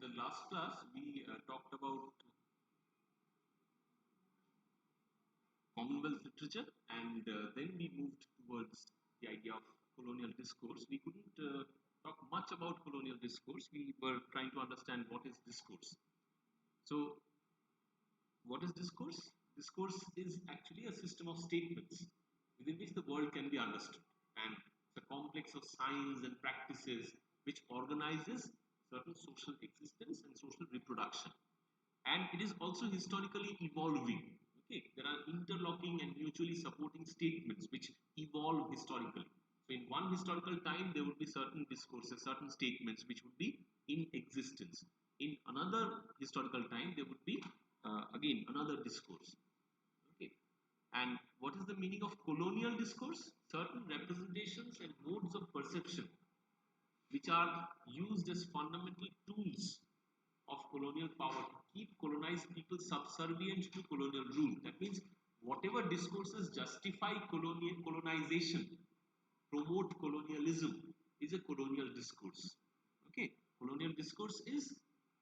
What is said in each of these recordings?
the last class we talked about Commonwealth literature, and then we moved towards the idea of colonial discourse. We couldn't talk much about colonial discourse. We were trying to understand what is discourse. So, what is discourse? Discourse is actually a system of statements within which the world can be understood, and it's a complex of signs and practices which organizes certain social existence and social reproduction, and it is also historically evolving. Okay, there are interlocking and mutually supporting statements which evolve historically. So in one historical time there would be certain discourses, certain statements which would be in existence. In another historical time there would be again another discourse. Okay, and what is the meaning of colonial discourse? Certain representations and modes of perception which are used as fundamental tools of colonial power to keep colonized people subservient to colonial rule. That means whatever discourses justify colonization, promote colonialism, is a colonial discourse. Okay, colonial discourse is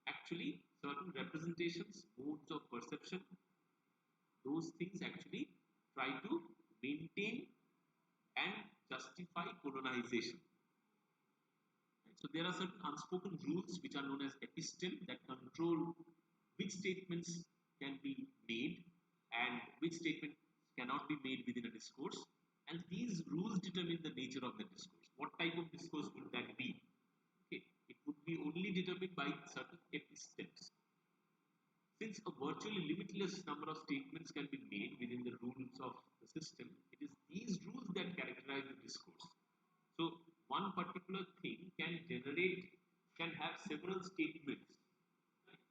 actually certain representations, modes of perception. Those things actually try to maintain and justify colonization. Right? So there are certain unspoken rules which are known as episteme that control which statements can be made and which statements cannot be made within a discourse. And these rules determine the nature of the discourse. What type of discourse would that be? Okay, it would be only determined by certain epistemes. Since a virtually limitless number of statements can be made within the rules of the system, it is these rules that characterize the discourse. So, one particular thing can have several statements. Right?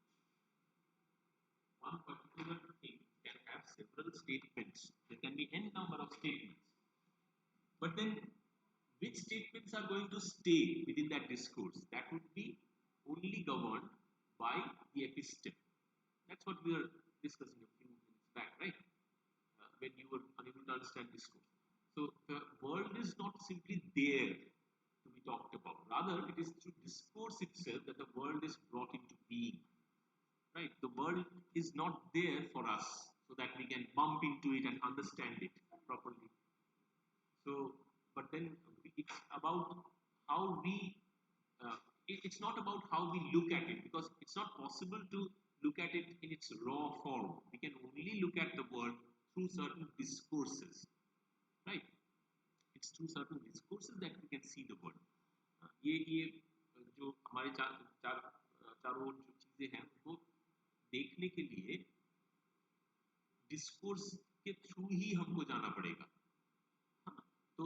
One particular thing can have several statements. There can be n number of statements. But then, which statements are going to stay within that discourse? That would be only governed by the episteme. That's what we were discussing a few minutes back, right? When you were unable to understand discourse. So the world is not simply there to be talked about. Rather, it is through discourse itself that the world is brought into being. Right? The world is not there for us so that we can bump into it and understand it properly. So, but then it's about how we. It's not about how we look at it, because it's not possible to look at it in its raw form. We can only look at the world through certain discourses, right? It's through certain discourses that we can see the world. ये जो हमारे चारों ओर जो चीजें हैं उनको देखने के लिए डिस्कोर्स के थ्रू ही हमको जाना पड़ेगा. हाँ, तो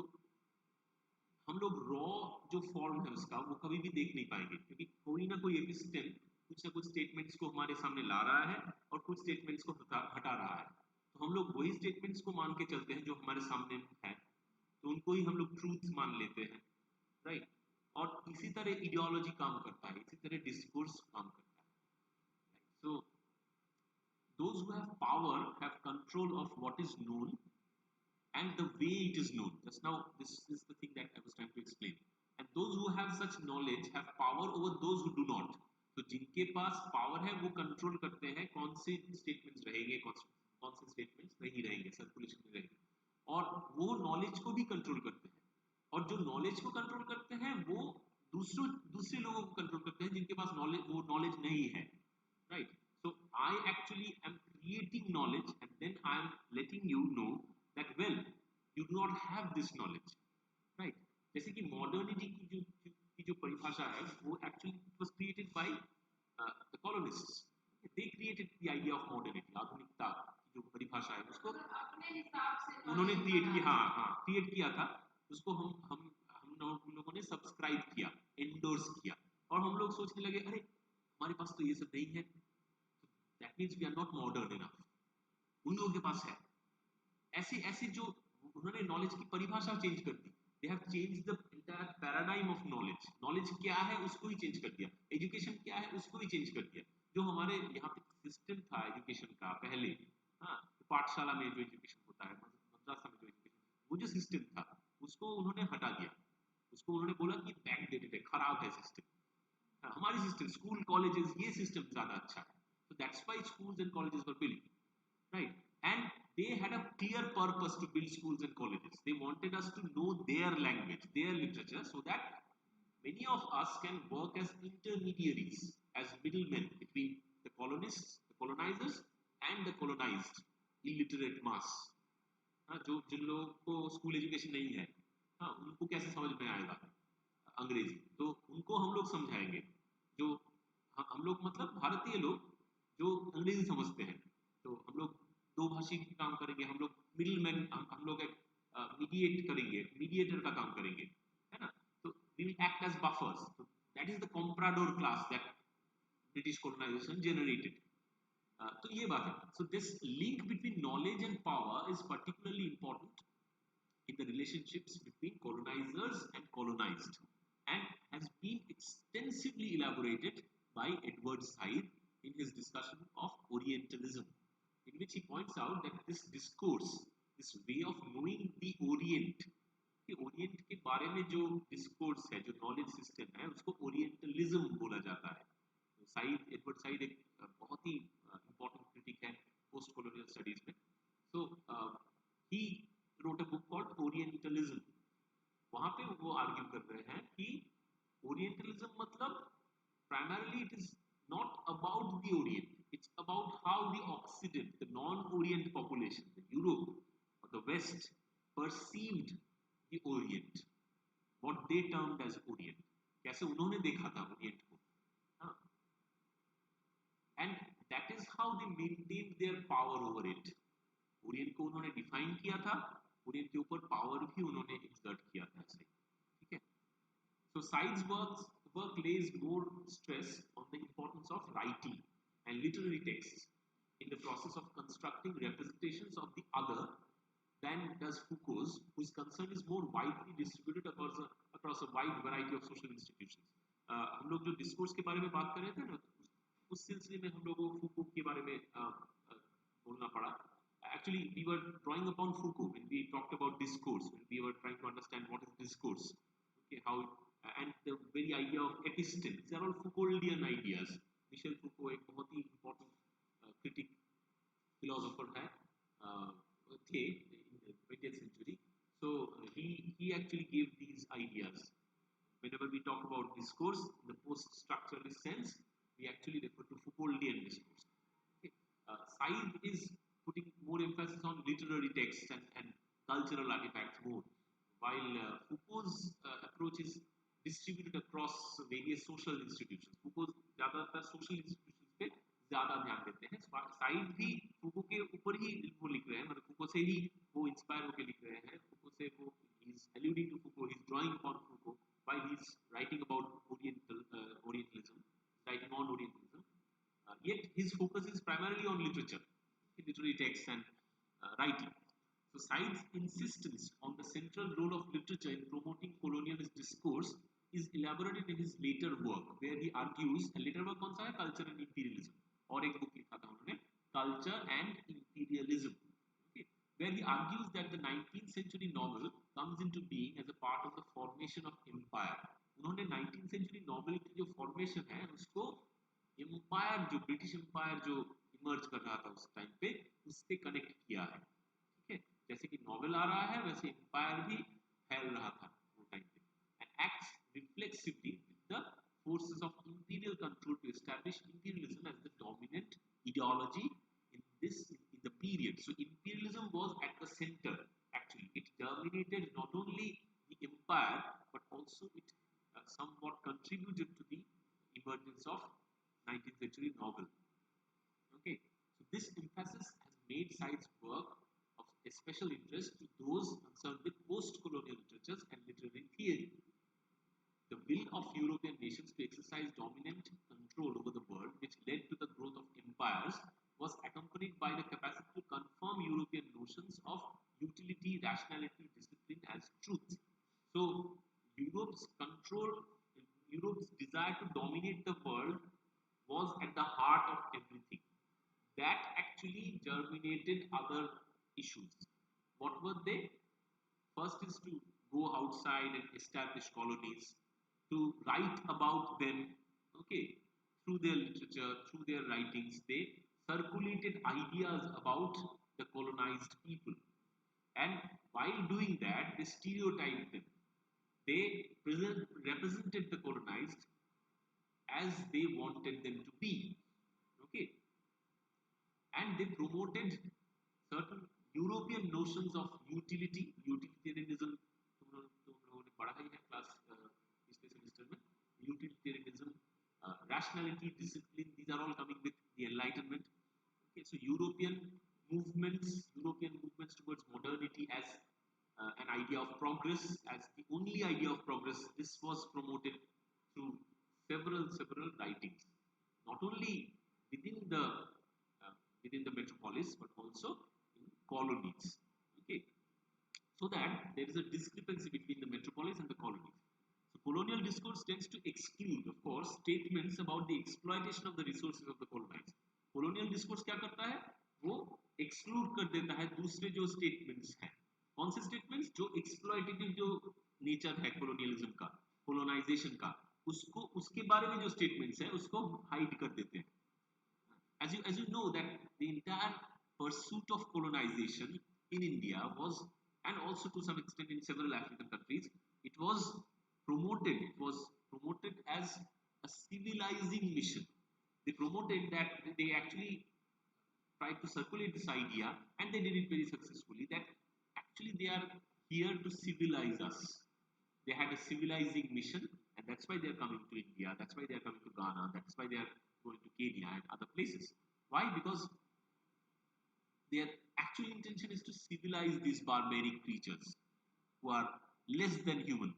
हम लोग रॉ जो फॉर्म है उसका वो कभी भी देख नहीं पाएंगे, क्योंकि कोई ना कोई एपिस्टेम कुछ ना कुछ स्टेटमेंट्स को हमारे सामने ला रहा है और कुछ स्टेटमेंट्स को हटा रहा है. तो हम लोग वही स्टेटमेंट्स को मान के चलते हैं जो हमारे सामने है, तो उनको ही हम लोग ट्रूथ मान लेते हैं, राइट? और इसी तरह इडियोलॉजी काम करता है, इसी तरह डिस्कोर्स काम करता है. सो those who have power have control of what is known and the way it is known. Just now, this is the thing that I was trying to explain. And those who have such knowledge have power over those who do not. तो जिनके पास power है वो control करते हैं कौन से statements रहेंगे, कौन से स्टेटमेंट्स नहीं रहेंगे, सर्कुलेशन में रहेंगे, और वो नॉलेज को भी कंट्रोल करते हैं. और जो नॉलेज को कंट्रोल करते हैं वो दूसरे लोगों को कंट्रोल करते हैं जिनके पास वो नॉलेज नहीं है, right? So I actually am creating knowledge and then I am letting you know that well you do not have this knowledge, right? जैसे कि modernity की जो परिभाषा है वो actually it was created by the colonists. They created the idea of modernity. आधुनिकता की जो परिभाषा है उसको अपने हिसाब से उन्होंने क्रिएट किया था. उसको हम लोगों ने सब्सक्राइब किया, एंडोर्स किया, और हम लोग सोचने लगे अरे हमारे पास तो ये सब नहीं है. That means we are not modern enough. उन लोगों के पास है. ऐसे जो उन्होंने नॉलेज की परिभाषा चेंज कर दी. They have changed the entire paradigm of knowledge. Knowledge क्या है उसको ही चेंज कर दिया. एजुकेशन क्या है उसको ही चेंज कर दिया. जो हमारे यहाँ पे सिस्टम था एजुकेशन का पहले, हाँ, पाठशाला में जो एजुकेशन होता है, मद्रासा में जो एजुकेशन, वो जो सिस्टम था उसको उन्होंने हटा दिया. उसको उन्होंने बोला कि बैकडेटेड है, खराब है सिस्टम. हमारी सिस्टम स्कूल कॉलेजेस ये सिस्टम ज्यादा अच्छा है. So that's why schools and colleges were built, right? And they had a clear purpose to build schools and colleges. They wanted us to know their language, their literature, so that many of us can work as intermediaries, as middlemen between the colonists, the colonizers, and the colonized illiterate mass. हाँ, जो जिन लोगों को school education नहीं है, हाँ, उनको कैसे समझ में आएगा अंग्रेजी, तो उनको हम लोग समझाएंगे. जो हम लोग मतलब भारतीय लोग जो अंग्रेजी समझते हैं, तो हम लोग दो भाषी काम करेंगे. हम लोग मिडिल मैन, हम लोग एक मीडिएट करेंगे, मीडिएटर का काम करेंगे, है ना. तो we will act as buffers. That is the comprador class that British colonization generated. तो ये बात है. So this link between knowledge and power is particularly important in the relationships between colonizers and colonized, and has been extensively elaborated by Edward Said in his discussion of Orientalism, in which he points out that this discourse, this way of knowing the Orient, कि Orient के बारे में जो discourse है, जो knowledge system है, उसको orientalism बोला जाता है. तो साइड, एडवर्ड साइड एक बहुत ही इंपॉर्टेंट क्रिटिक है पोस्ट कॉलोनियल स्टडीज में. सो ही wrote a book called Orientalism. वहां पे वो आर्ग्यू कर रहे हैं कि ओरिएंटलिज्म मतलब primarily it is not about the Orient, it's about how the Occident, the non-Orient population, the Europe or the West perceived the Orient, what they termed as Orient, कैसे उन्होंने देखा था ओरिएंट को. हाँ. And that is how they maintained their power over it. Orient को उन्होंने define किया था, ओरिएंट के ऊपर पावर भी उन्होंने एक्सर्ट किया था ऐसे. ठीक है. So Said's work lays more stress on the importance of writing and literary texts in the process of constructing representations of the other than does Foucault's, whose concern is more widely distributed across a wide variety of social institutions. हम लोग जो discourse के बारे में बात कर रहे थे ना, उस सिलसिले में हम लोगों को फूको के बारे में बोलना पड़ा. Actually, we were drawing upon Foucault when we talked about discourse, when we were trying to understand what is discourse, okay, how, and the very idea of episteme. These are all Foucauldian ideas. Michel Foucault एक बहुत ही important critic philosopher है, थे in the 20th century. So he actually gave these ideas. Whenever we talk about discourse in the post-structuralist sense, we actually refer to Foucauldian discourse. Okay. Said is putting more emphasis on literary texts and cultural artifacts more, while Foucault's approach is distributed across various social institutions. Foucault ज़्यादातर social institutions पे ज़्यादा ध्यान देते हैं. Side भी Foucault के ऊपर ही वो लिख रहे हैं, मतलब Foucault से ही वो इंस्पायर होकर लिख रहे हैं. Foucault से वो he is alluding to Foucault, he is drawing upon Foucault while he is writing about Orientalism, writing on Orientalism. Yet his focus is primarily on literature, literary texts and writing. So Said's insistence on the central role of literature in promoting colonialist discourse is elaborated in his later work, where he argues, later work कौन सा है, Culture and Imperialism, और एक book लिखा था उन्होंने, Culture and Imperialism, okay, where he argues that the 19th century novel comes into being as a part of the formation of empire. उन्होंने 19th century novel की जो formation है उसको एम्पायर, जो ब्रिटिश एम्पायर जो इमर्ज कर रहा था उस टाइम पे, उससे कनेक्ट किया है. ठीक है. जैसे कि नॉवेल आ रहा है वैसे एम्पायर भी फैल रहा था वो टाइम पे, and acts reflexively with the forces of imperial control to establish imperialism as the dominant ideology in the period. So imperialism was at the center. Actually, it dominated not only the empire but also it somewhat contributed to the emergence of 19th century novel. Okay, so this emphasis has made Said's work of a special interest to those concerned with post-colonial literatures and literary theory. The will of European nations to exercise dominant control over the world, which led to the growth of empires, was accompanied by the capacity to confirm European notions of utility, rationality, discipline as truth. So, Europe's desire to dominate the world was at the heart of everything. That actually germinated other issues. What were they? First is to go outside and establish colonies, to write about them, Okay, through their literature, through their writings, they circulated ideas about the colonized people. And while doing that, they stereotyped them. They represented the colonized as they wanted them to be. Okay, and they promoted certain European notions of utilitarianism. Class पिछले semester में utilitarianism, rationality, discipline. These are all coming with the Enlightenment. Okay, so European movements towards modernity as an idea of progress, as the only idea of progress. This was promoted through several writings, not only within the within the metropolis, but also in colonies. Okay, so that there is a discrepancy between the metropolis and the colonies. So colonial discourse tends to exclude, of course, statements about the exploitation of the resources of the colonized. Colonial discourse क्या करता है? वो exclude कर देता है दूसरे जो statements हैं. कौन से statements? जो exploitative जो nature है colonialism का, colonization का, उसको उसके बारे में जो statements हैं उसको hide कर देते हैं. As you know that the entire pursuit of colonization in India was, and also to some extent in several African countries, it was promoted as a civilizing mission. They promoted that, they actually tried to circulate this idea, and they did it very successfully, that actually they are here to civilize us. They had a civilizing mission, and that's why they are coming to India, that's why they are coming to Ghana, that's why they are going to Kenya and other places. Why? Because their actual intention is to civilize these barbaric creatures who are less than human.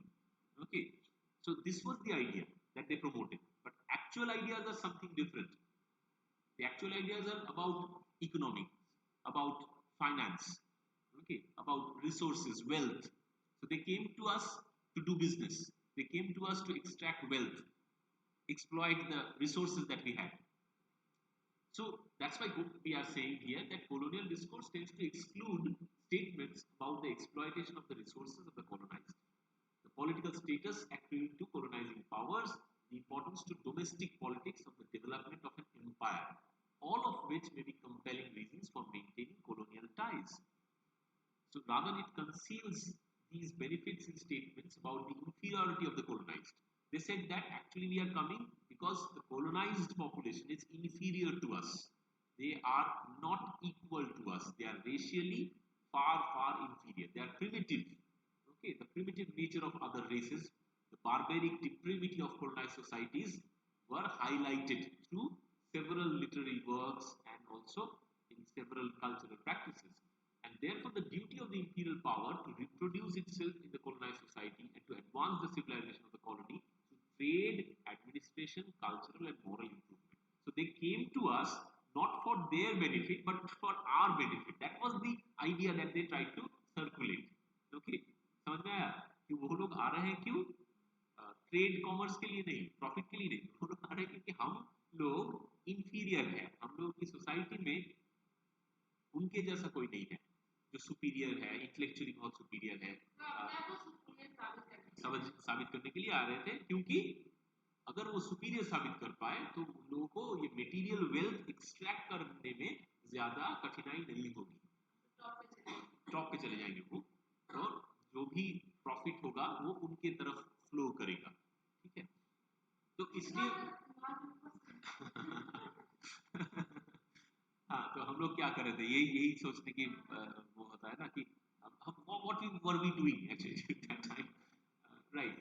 Okay, so this was the idea that they promoted, but actual ideas are something different. The actual ideas are about economics, about finance, okay, about resources, wealth. So they came to us to do business. They came to us to extract wealth, exploit the resources that we had. So that's why we are saying here that colonial discourse tends to exclude statements about the exploitation of the resources of the colonized, the political status accruing to colonizing powers, the importance to domestic politics of the development of an empire, all of which may be compelling reasons for maintaining colonial ties. So rather it conceals these benefits in statements about the inferiority of the colonized. They said that actually we are coming because the colonized population is inferior to us. They are not equal to us. They are racially far inferior. They are primitive. Okay, the primitive nature of other races, the barbaric depravity of colonized societies were highlighted through several literary works and also in several cultural practices. And therefore, the duty of the imperial power to reproduce itself in the colonized society and to advance the civilization of the colony through trade, administration, cultural, and moral improvement. So they came to us not for their benefit but for our benefit. That was the idea that they tried to circulate. Okay, समझ में आया कि वो लोग आ रहे हैं क्यों? Trade commerce के लिए नहीं, प्रॉफिट के लिए नहीं, वो लोग आ रहे हैं क्योंकि हम लोग इंफीरियर है, हम लोग की सोसाइटी में उनके जैसा कोई नहीं है जो सुपीरियर है, इंटेलेक्चुअली बहुत सुपीरियर है, साबित करने के लिए आ रहे थे, क्योंकि अगर वो सुपीरियर साबित कर पाए तो लोगों को ये मटेरियल वेल्थ एक्सट्रैक्ट करने में ज्यादा कठिनाई नहीं होगी, टॉप पे चले जाएंगे वो, और जो भी प्रॉफिट होगा वो उनके तरफ फ्लो करेगा. ठीक है, तो इसलिए हाँ, तो हम लोग क्या कर रहे थे, यही सोचने की वो होता है ना कि हम what were we doing actually at that time, right?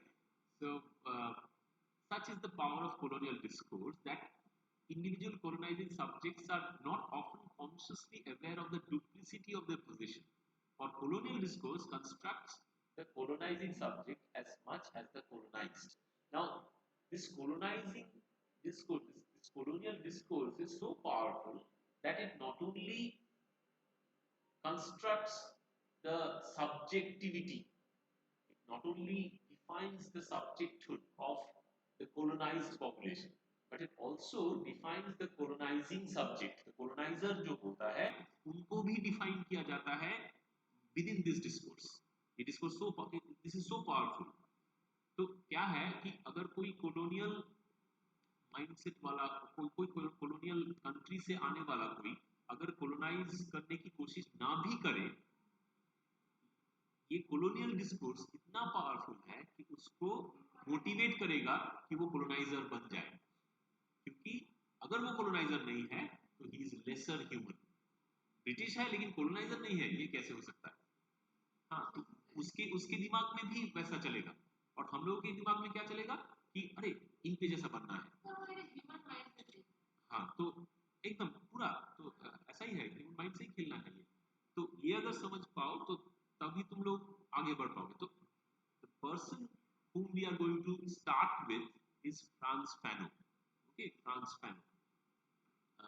So such is the power of colonial discourse that individual colonizing subjects are not often consciously aware of the duplicity of their position. For colonial discourse constructs the colonizing subject as much as the colonized. Now, this colonizing discourse, this colonial discourse is so powerful that it not only constructs the subjectivity, it not only defines the subjecthood of the colonized population, but it also defines the colonizing subject. The colonizer जो होता है उनको भी define किया जाता है within this discourse. ये discourse this is so powerful. तो क्या है कि अगर कोई colonial माइंडसेट वाला कोई कॉलोनियल कंट्री से आने वाला कोई अगर कॉलोनाइज करने की कोशिश ना भी करे, ये कॉलोनियल डिस्कोर्स इतना पावरफुल है कि उसको मोटिवेट करेगा कि वो कॉलोनाइजर बन जाए, क्योंकि अगर वो कॉलोनाइजर नहीं है तो he is lesser human. British है लेकिन कॉलोनाइजर नहीं है, ये कैसे हो सकता है? हाँ, तो उसके उसके दिमाग में भी वैसा चलेगा, और हम लोगों के दिमाग में क्या चलेगा कि अरे इनके जैसा बनना है। हाँ, तो एकदम पूरा तो ऐसा ही है, ह्यूमन माइंड से ही खेलना है ये। तो ये अगर समझ पाओ तो तभी तुम लोग आगे बढ़ पाओगे। तो the person whom we are going to start with is Frantz Fanon. Okay, Frantz Fanon.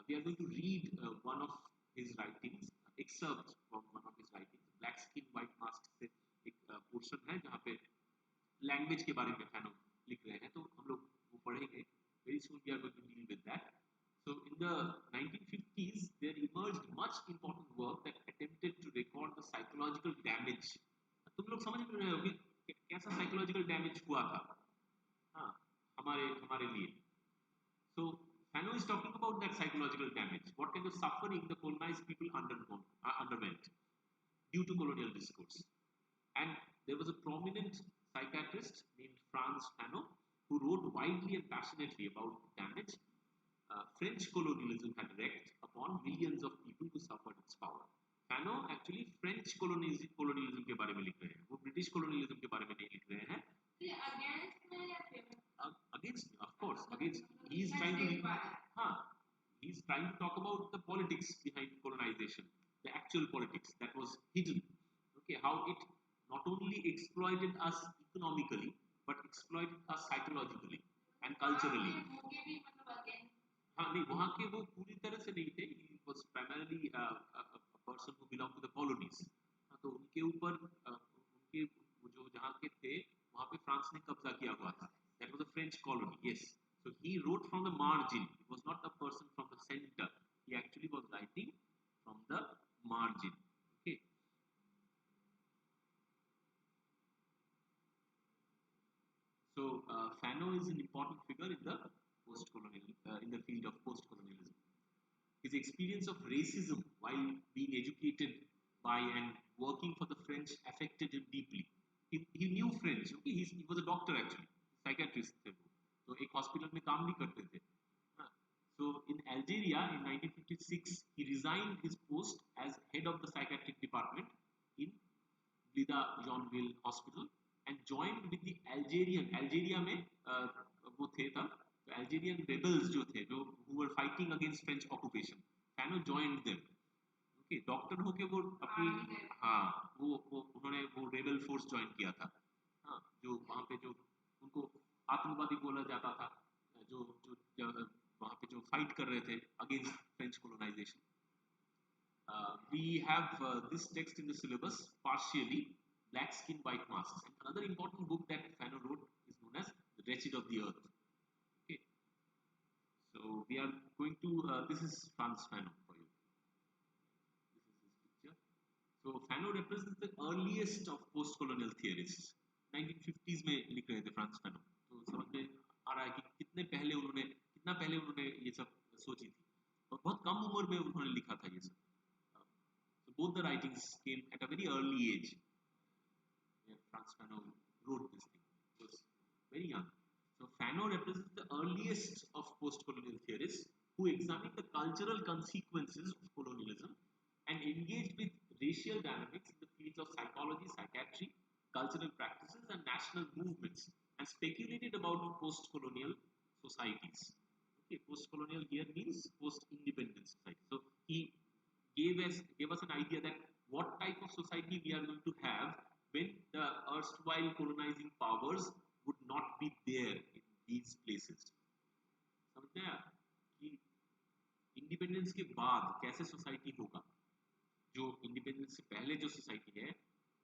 We are going to read one of his writings, excerpts from one of his writings. Black Skin, White Mask से एक portion है जहाँ पे language के बारे में फैनो लिख रहे हैं, तो हम लोग वो पढ़ेंगे। Very soon we are going to deal with that. So in the 1950s, there emerged much important work that attempted to record the psychological damage. तुम लोग समझ में रहे हो कि कैसा साइकोलॉजिकल डैमेज हुआ था, हाँ, हमारे हमारे लिए। So Fanon is talking about that psychological damage. What kind of suffering the colonized people underwent due to colonial discourse. And there was a prominent psychiatrist named Frantz Fanon who wrote widely and passionately about the damage French colonialism had wreaked upon millions of people who suffered its power. Fanon actually French colonialism के बारे में लिख रहे हैं, वो British colonialism के बारे में नहीं लिख रहे हैं। Against, of course, against. He's trying to, huh, he's trying to talk about the politics behind colonization, the actual politics that was hidden. Okay, how it not only exploited us economically, but exploited us psychologically and culturally. हाँ नहीं, वहाँ के वो पूरी तरह से नहीं थे, he was primarily a person who belonged to the colonies. हाँ, तो उनके ऊपर उनके वो जो जहाँ के थे वहाँ पे फ्रांस ने कब्जा किया हुआ था. That was a French colony, yes. So he wrote from the margin. He was not a person from the center. He actually was writing from the margin. Okay. So Fanon is an important figure in the post-colonial, in the field of post-colonialism. His experience of racism while being educated by and working for the French affected him deeply. He knew French. Okay, he was a doctor actually, psychiatrist थे वो. तो एक hospital में काम भी करते थे. हाँ. So in Algeria in 1956, he resigned his post as head of the psychiatric department in Blida Jeanville Hospital and joined with the Algeria में वो थे तब Algerian rebels जो थे जो who were fighting against French occupation. Fanon joined them. Okay, doctor होके वो अपनी हाँ वो उन्होंने वो रेबल फोर्स ज्वाइन किया था. हाँ, जो वहाँ पे जो उनको आतंकवादी बोला जाता था, जो जो वहाँ पे जो फाइट कर रहे थे against French colonization. We have this text in the syllabus partially, Black Skin, White Masks. And another important book that Fanon wrote is known as The Wretched of the Earth. Okay, so we are going to, this is Frantz Fanon for you. This is his picture. So Fanon represents the earliest of post-colonial theorists. 1950s में लिख रहे थे France फैनो. तो समझ में आ रहा है कि कितना पहले उन्होंने ये सब सोची थी, और बहुत कम उम्र में उन्होंने लिखा था ये सब. So both the writings came at a very early age. Yeah, Frantz Fanon wrote this thing. He was very young. So Fanon represents the earliest of post-colonial theorists who examined the cultural consequences of colonialism and engaged with racial dynamics in the fields of psychology, psychiatry, cultural practices, and national movements, and speculated about post-colonial societies. Okay, post-colonial here means post-independence society. So he gave us an idea that what type of society we are going to have when the erstwhile colonizing powers would not be there in these places. समझ में आया कि independence के बाद कैसे society होगा. जो independence से पहले जो सोसाइटी है,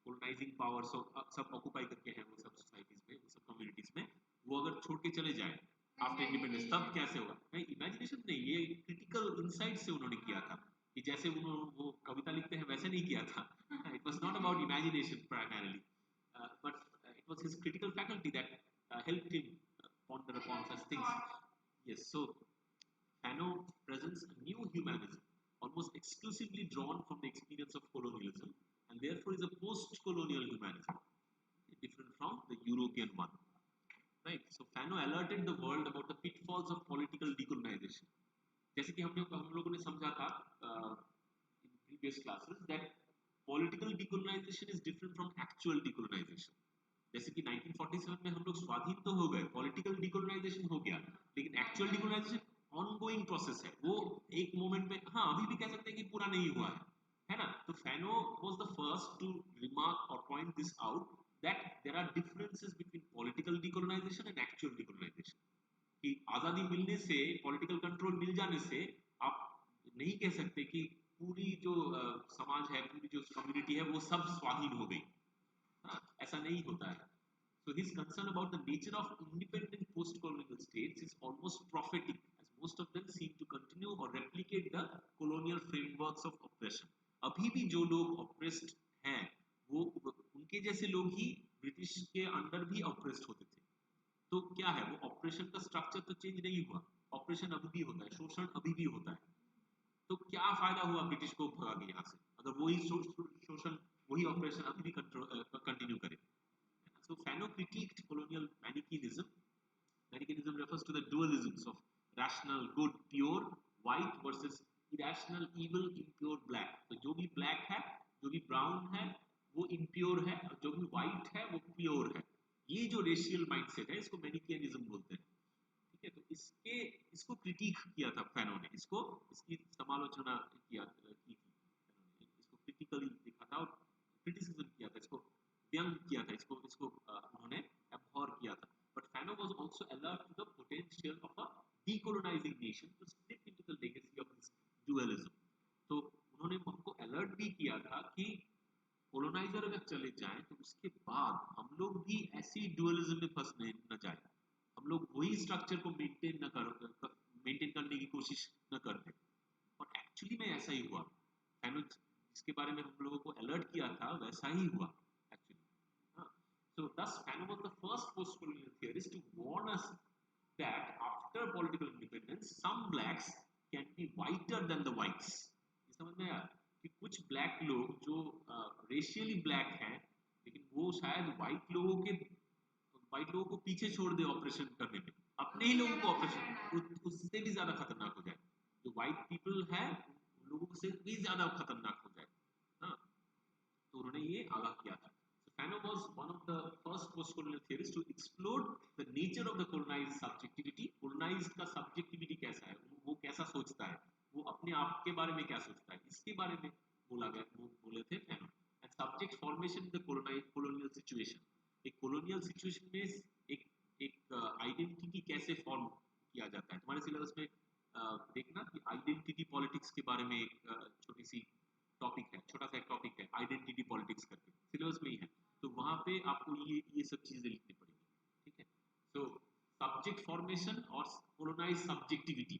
कोलोनाइजिंग पावर सब ऑक्युपाई करके है वो सब सोसाइटीज में, वो सब कम्युनिटीज में, वो अगर छोड़ के चले जाए आफ्टर इंडिपेंडेंस, तब कैसे होगा. नहीं, इमेजिनेशन नहीं, ये क्रिटिकल इनसाइट से उन्होंने किया था कि जैसे उन्होंने वो कविता लिखते हैं वैसे नहीं किया था. It was not about imagination primarily, but it was his critical faculty that helped him ponder upon such things. Yes, so drawn from the experience of colonialism and therefore is a post-colonial humanism, different from the European one. Right? So Fanon alerted the world about the pitfalls of political decolonization. जैसे कि हम लोगों ने समझा था in previous classes that political decolonization is different from actual decolonization. जैसे कि 1947 में हम लोग स्वाधीन तो हो गए, पॉलिटिकल डिकोलोनाइजेशन हो गया, लेकिन एक्चुअल डिकोलोनाइजेशन ऑनगोइंग प्रोसेस है, वो एक मोमेंट में, हाँ अभी भी कह सकते हैं कि पूरा नहीं हुआ है ना? तो Fanon was the first to remark और point this out that there are differences between political decolonization and actual decolonization, कि आजादी मिलने से, पॉलिटिकल कंट्रोल मिल जाने से आप नहीं कह सकते कि पूरी जो समाज है, पूरी जो कम्युनिटी है वो सब स्वाधीन हो गई, ऐसा नहीं होता है. So his concern about the nature of independent post-colonial states is almost prophetic, as most of them seem to continue or replicate the colonial frameworks of oppression. अभी भी जो लोग oppressed हैं, वो उनके जैसे लोग ही ब्रिटिश के अंडर भी oppressed होते थे. तो क्या है, वो ऑपरेशन का स्ट्रक्चर तो चेंज नहीं हुआ, ऑपरेशन अभी भी होता है, शोषण अभी भी होता है. तो क्या फायदा हुआ ब्रिटिश को भगा के यहाँ से, अगर वही शोषण, वही ऑपरेशन अभी भी कंटिन्यू करे. So Fanon critiqued colonial Manichaeism. Manichaeism refers to the dualisms of rational, good, pure, white versus irrational, evil, impure, black. तो जो भी black है, जो भी brown है, वो impure है, और जो भी white है, वो pure है. ये जो racial mindset है, इसको Manichaeism बोलते हैं. ठीक है, तो इसको क्रिटिक किया था फैनो ने, इसकी समालोचना की थी, इसको क्रिटिकली देखा था और क्रिटिसिज्म किया था, इसको व्यंग किया था, इसको उन्होंने एब्हॉर किया था. But Fanon was also alert to the potential of a decolonizing nation to slip into the legacy of this dualism. तो उन्होंने हमको अलर्ट भी किया था कि कोलोनाइजर अगर चले जाएं तो उसके बाद हम लोग भी ऐसी डुअलिज्म में फंसने न जाए, हम लोग वही स्ट्रक्चर को मेंटेन करने की कोशिश न करते. और एक्चुअली में ऐसा ही हुआ. फैनो जिसके बारे में हम लोगों को अलर्ट किया था वैसा ही हुआ actually. So thus Fanon was the first post-colonial theorist to warn us that after political independence some blacks can be whiter than the whites. ये समझ में आया कि कुछ ब्लैक लोग जो रेशियली ब्लैक हैं, लेकिन वो शायद व्हाइट लोगों को पीछे छोड़ दे ऑपरेशन करने में, अपने ही लोगों को ऑपरेशन उससे भी ज्यादा खतरनाक हो जाए, जो व्हाइट पीपल है उन लोगों से भी ज्यादा खतरनाक हो जाए. हाँ, तो उन्होंने ये आगाह किया था. Fanon was one of the first post-colonial theorists to explore the nature of the colonized subjectivity. Colonized का subjectivity कैसा है, वो कैसा सोचता है, वो अपने आप के बारे में क्या सोचता है, इसके बारे में बोले थे Fanon. And subject formation in the colonial situation. एक colonial situation में एक identity कैसे form किया जाता है. तुम्हारे सिलेबस में देखना कि identity politics के बारे में एक छोटी सी टॉपिक है, छोटा सा एक टॉपिक है, आइडेंटिटी पॉलिटिक्स करके, सिलेबस में ही है. तो वहां पे आपको ये सब चीजें लिखनी पड़ेगी. ठीक है. तो सब्जेक्ट फॉर्मेशन और कोलोनाइज सब्जेक्टिविटी,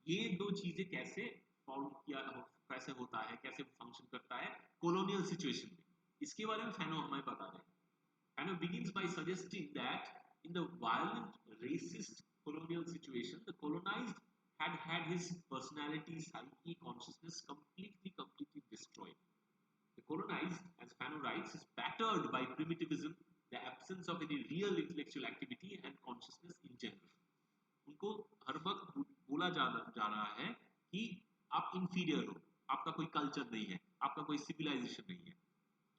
ये दो चीजें कैसे कैसे होता है, कैसे फंक्शन करता है कोलोनियल सिचुएशन में, इसके बारे में फैनो हमें बता रहे हैं. फैनो begins by suggesting that in the violent, racist colonial situation, the colonized had his personality, psyche, consciousness completely destroyed. The colonized, as Fanon writes, is battered by primitivism, the absence of any real intellectual activity and consciousness in general. उनको हर वक्त बोला जा रहा है कि आप inferior हो, आपका कोई कल्चर नहीं है, आपका कोई सिविलाइजेशन नहीं है.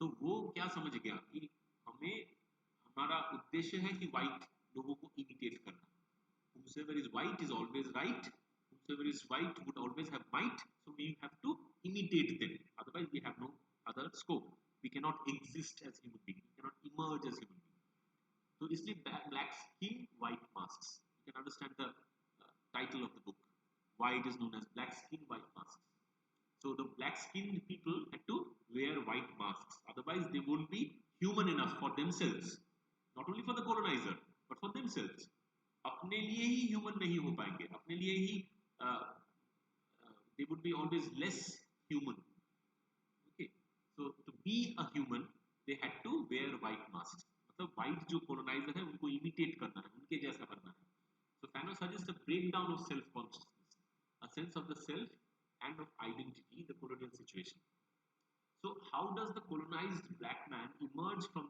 तो वो क्या समझ गया कि हमारा उद्देश्य है कि व्हाइट लोगों को इमिटेट करना. Whosoever is white is always right. Whosoever is white would always have might. So we have to imitate them. Otherwise, we have no other scope. We cannot exist as human beings. We cannot emerge as human beings. So, इसलिए black skin, white masks. You can understand the title of the book. Why it is known as black skin, white masks. So the black skinned people had to wear white masks. Otherwise, they won't be human enough for themselves. Not only for the colonizer, but for themselves. अपने लिए ही human नहीं हो पाएंगे, अपने लिए ही they would be always less human. Okay, so to be a human they had to wear white masks. मतलब white जो colonizer है उनको imitate करना है, उनके जैसा बनना है. So Fanon suggests a breakdown of self consciousness, a sense of the self and of identity in the colonial situation.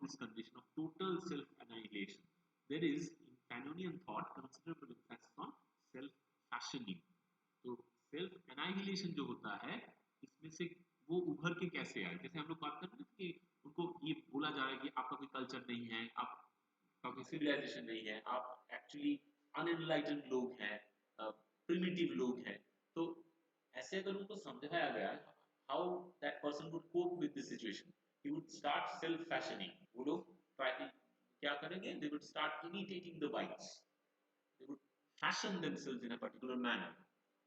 this condition of total self-annihilation. There is in Fanonian thought considerable emphasis on self-fashioning. तो self एनाइहिलेशन जो होता है इसमें से वो उभर के कैसे आए, जैसे हम लोग बात कर रहे हैं कि उनको ये बोला जा रहा है कि आपका कोई कल्चर नहीं है, आपका कोई सिविलाइजेशन नहीं है, आप एक्चुअली अनएनलाइटेंड लोग हैं, प्रिमिटिव लोग हैं। तो ऐसे अगर उनको समझाया गया how that person would cope with this situation, he would start self fashioning. वो लोग क्या करेंगे, they would start imitating the whites, they would fashion themselves in a particular manner.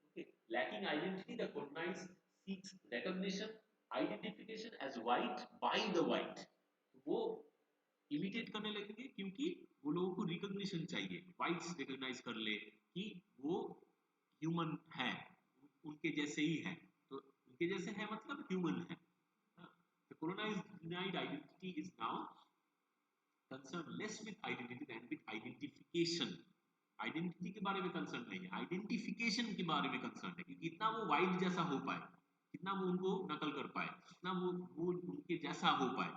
Okay, lacking identity, the colonized seeks recognition, identification as white by the white. वो imitate करने लगेंगे क्योंकि वो लोगों को रिकॉग्निशन चाहिए, वाइट्स रिकॉग्नाइज कर ले कि वो ह्यूमन है, उनके जैसे ही है, तो उनके जैसे है मतलब ह्यूमन है। The colonized denied identity is now concerned less with identity than with identification. Identity के बारे में कंसर्न नहीं है, आइडेंटिफिकेशन के बारे में कंसर्न है कि कितना वो वाइट जैसा हो पाए, कितना वो उनको नकल कर पाए, कितना वो उनके जैसा हो पाए।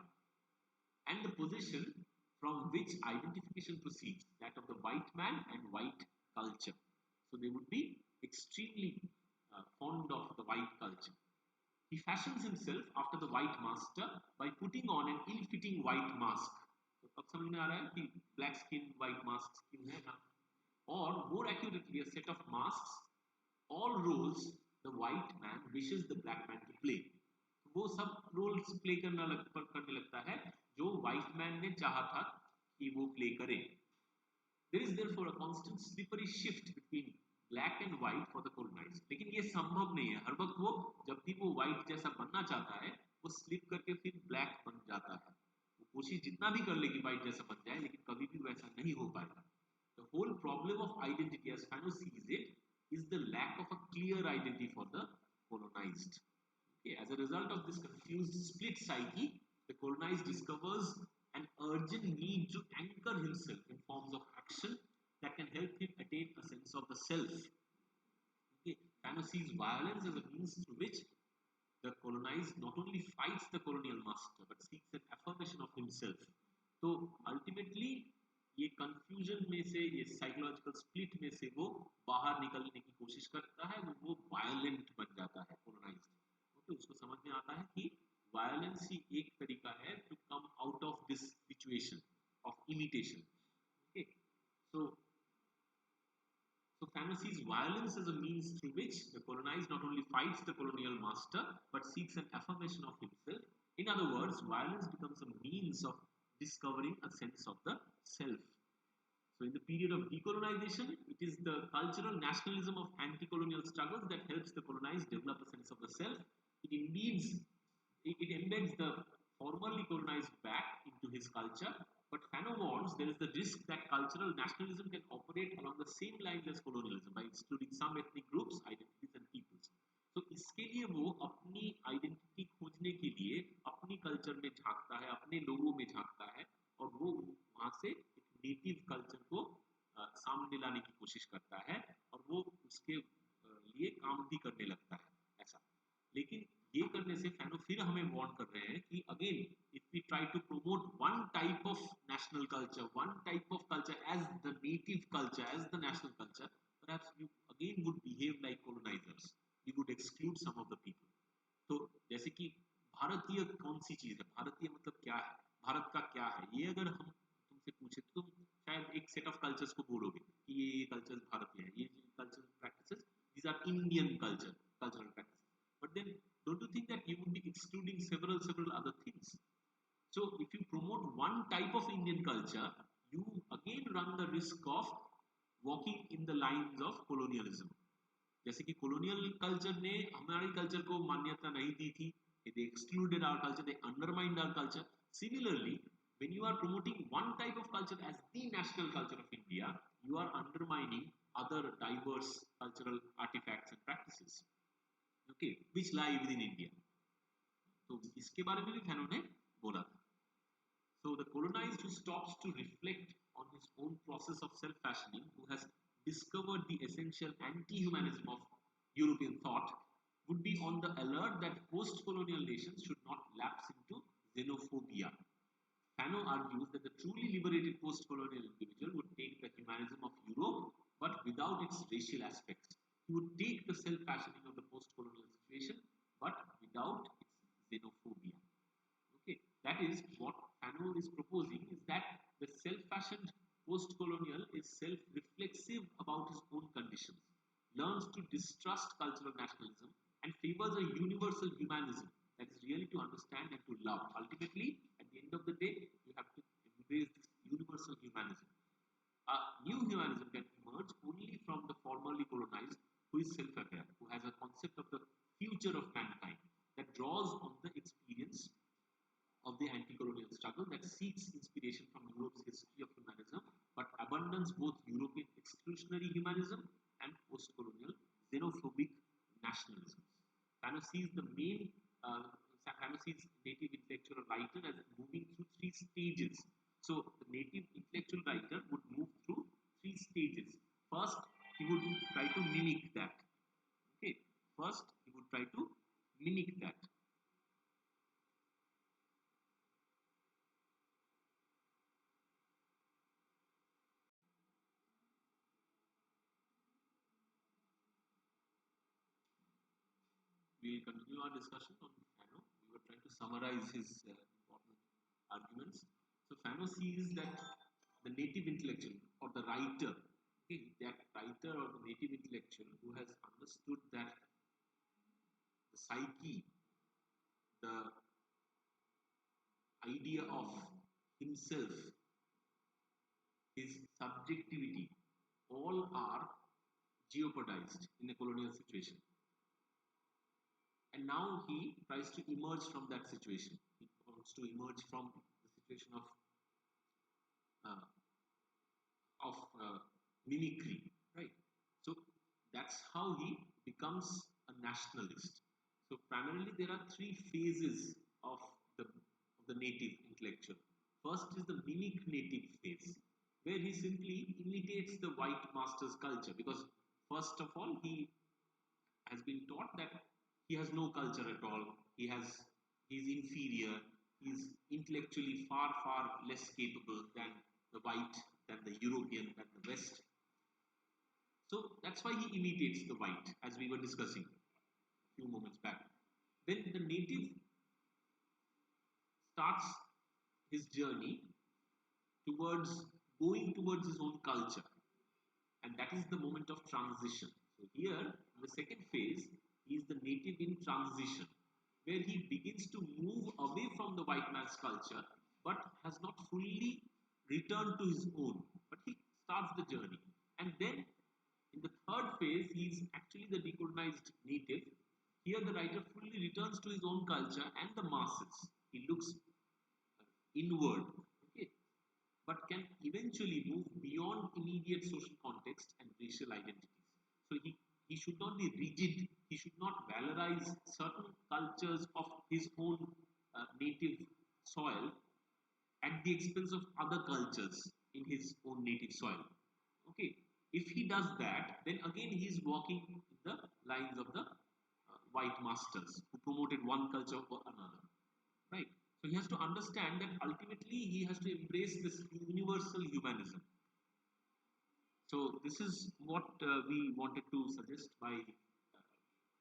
And the position from which identification proceeds that of the white man and white culture, so they would be extremely fond of the white culture. He fashions himself after the white master by putting on an ill-fitting white mask. तो अब समझ में आ रहा है कि black skin white mask क्यों है ना? Or more accurately, a set of masks, all roles the white man wishes the black man to play. वो सब roles play करने लगता है जो white man ने चाहा था कि वो play करे. There is therefore a constant slippery shift between black and white for the colonized. लेकिन ये संभव नहीं है, हर वक्त वो जब भी वो white जैसा बनना चाहता है वो slip करके फिर black बन जाता है। वो कोशिश जितना भी कर ले कि white जैसा बन जाए लेकिन कभी भी वैसा नहीं हो पाएगा। The whole problem of identity, as Fanon sees it, is the lack of a clear identity for the colonized. Okay, as a result of this confused split psyche, the colonized discovers an urgent need to anchor himself in forms of action that can help him attain a sense of the self. Okay, Fanon sees violence as a means through which the colonized not only fights the colonial master but seeks an affirmation of himself. So ultimately ये confusion में से, ये psychological split में से वो बाहर निकलने की कोशिश करता है, वो वायलेंट बन जाता है कोलोनाइज्ड। ओके, उसको समझ में आता है कि वायलेंस ही एक तरीका है to come out of this situation of imitation. Okay, so Fanon sees violence as a means through which the colonized not only fights the colonial master but seeks an affirmation of himself. In other words, violence becomes a means of discovering a sense of the self. So in the period of decolonization, it is the cultural nationalism of anti-colonial struggles that helps the colonized develop a sense of the self. It embeds the formerly colonized back into his culture, but Fanon warns there is the risk that cultural nationalism can operate along the same lines as colonialism by excluding some ethnic groups, identities and peoples. तो इसके लिए वो अपनी identity खोजने के लिए अपनी culture में झांकता है, अपने लोगों में झांकता है और वो वहां से एक नेटिव कल्चर को सामने लाने की कोशिश करता है और वो उसके लिए काम भी करने लगता है ऐसा। लेकिन ये करने से फैनो फिर हमें वार्न कर रहे हैं कि again if we try to promote one type of national culture, one type of culture as the native culture, as the national culture, perhaps you again would behave like colonizers, you would exclude some of the people. तो जैसे कि भारतीय कौन सी चीज है, भारतीय मतलब क्या है, भारत का क्या है, ये अगर हम तुमसे पूछे तो तुम शायद एक सेट ऑफ कल्चर्स को बोलोगे कि ये कल्चर्स भारतीय है, ये cultural practices, these are Indian cultural practices, but then don't you think that you would be excluding several other things? So if you promote one type of Indian culture, you again run the risk of walking in the lines of colonialism. जैसे कि colonial culture ने हमारे culture को मान्यता नहीं दी थी, they excluded our culture, they undermined our culture. Similarly, when you are promoting one type of culture as the national culture of India, you are undermining other diverse cultural artifacts and practices, okay, which lie within India. तो इसके बारे में भी Fanon ने बोला था। So the colonized who stops to reflect on his own process of self-fashioning, who has discovered the essential anti-humanism of European thought, would be on the alert that post-colonial nations should not lapse into xenophobia. Fanon argues that the truly liberated post-colonial individual would take the humanism of Europe, but without its racial aspects. He would take the self-fashioning of the post-colonial situation, but without its xenophobia. Okay, that is what Fanon is proposing: is that the self-fashioned post-colonial is self-reflexive about his own conditions, learns to distrust cultural nationalism, and favors a universal humanism that is really to understand and to love. Ultimately, at the end of the day, you have to embrace this universal humanism. A new humanism can emerge only from the formerly colonized who is self-aware, who has a concept of the future of mankind that draws on the experience of the anti-colonial struggle, that seeks inspiration from Europe's history of humanism, but abandons both European exclusionary humanism and post-colonial xenophobic nationalism. Fanon sees the main Fanon sees native intellectual writer as moving through three stages. So the native intellectual writer would move through three stages. First, he would try to mimic that. Okay. First, he would try to mimic that. We'll continue our discussion on Fanon. We were trying to summarize his important arguments. So Fanon sees that the native intellectual or the writer, okay, that writer or the native intellectual who has understood that the psyche, the idea of himself, his subjectivity, all are jeopardized in a colonial situation. And now he tries to emerge from that situation. He wants to emerge from the situation uh, of mimicry, right? So that's how he becomes a nationalist. So primarily there are three phases of the native intellectual. First is the mimic native phase, where he simply imitates the white master's culture, because first of all he has been taught that he has no culture at all. He's inferior. He's intellectually far less capable than the white, than the European, than the West. So that's why he imitates the white, as we were discussing a few moments back. Then the native starts his journey towards going towards his own culture, and that is the moment of transition. So here, in the second phase, he is the native in transition, where he begins to move away from the white man's culture, but has not fully returned to his own. But he starts the journey, and then in the third phase, he is actually the decolonized native. Here, the writer fully returns to his own culture and the masses. He looks inward, okay, but can eventually move beyond immediate social context and racial identities. So he should not be rigid, he should not valorize certain cultures of his own native soil at the expense of other cultures in his own native soil. Okay, if he does that, then again he is walking in the lines of the white masters who promoted one culture or another, right? So he has to understand that ultimately he has to embrace this universal humanism. So this is what we wanted to suggest by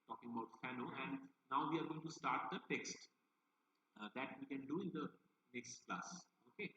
talking about Fanon, and now we are going to start the text that we can do in the next class. Okay.